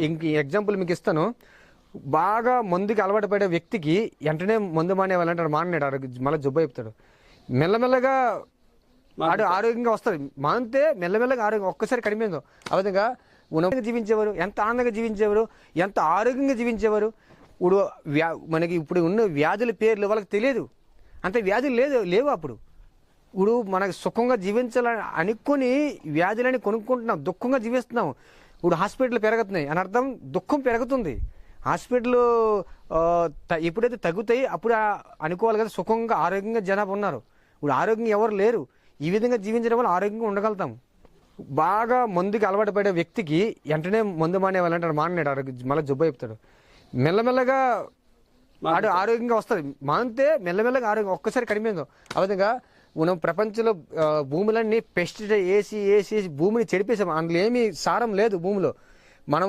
ఇంక ఎగ్జాంపుల్ మీకు ఇస్తాను. బాగా మందుకి అలవాటు పడే వ్యక్తికి వెంటనే మందు మానేవాళ్ళంటాడు, మానేడు మళ్ళీ జబ్బు అయిపోతాడు. మెల్లమెల్లగా ఆరోగ్యంగా వస్తుంది. మానితే మెల్లమెల్లగా ఆరోగ్యం ఒక్కసారి కడిమేందో. ఆ విధంగా జీవించేవారు, ఎంత ఆనందంగా జీవించేవారు, ఎంత ఆరోగ్యంగా జీవించేవారు. ఇప్పుడు మనకి ఇప్పుడు ఉన్న వ్యాధుల పేర్లు వాళ్ళకి తెలియదు, అంత వ్యాధులు లేవు అప్పుడు. ఇప్పుడు మనకు సుఖంగా జీవించాలని అనుకుని వ్యాధులని కొనుక్కుంటున్నాం, దుఃఖంగా జీవిస్తున్నాం. ఇప్పుడు హాస్పిటల్ పెరుగుతున్నాయి అని అర్థం దుఃఖం పెరుగుతుంది. హాస్పిటల్ ఎప్పుడైతే తగ్గుతాయి అప్పుడు అనుకోవాలి కదా సుఖంగా ఆరోగ్యంగా జనాభా ఉన్నారు. ఇప్పుడు ఆరోగ్యంగా ఎవరు లేరు. ఈ విధంగా జీవించడం వల్ల ఆరోగ్యంగా ఉండగలుగుతాం. బాగా మందుకి అలవాటు పడే వ్యక్తికి వెంటనే మందు మానేవాళ్ళంటాడు, మానేడు మళ్ళీ జబ్బు అయిపోతాడు. మెల్లమెల్లగా ఆరోగ్యంగా వస్తుంది. మానితే మెల్లమెల్లగా ఆరోగ్యం ఒక్కసారి కడిమేందో. ఆ విధంగా మనం ప్రపంచంలో భూములన్నీ పెస్టిసైడ్ వేసి భూమిని చెడిపేసాం. అందులో ఏమీ సారం లేదు భూమిలో.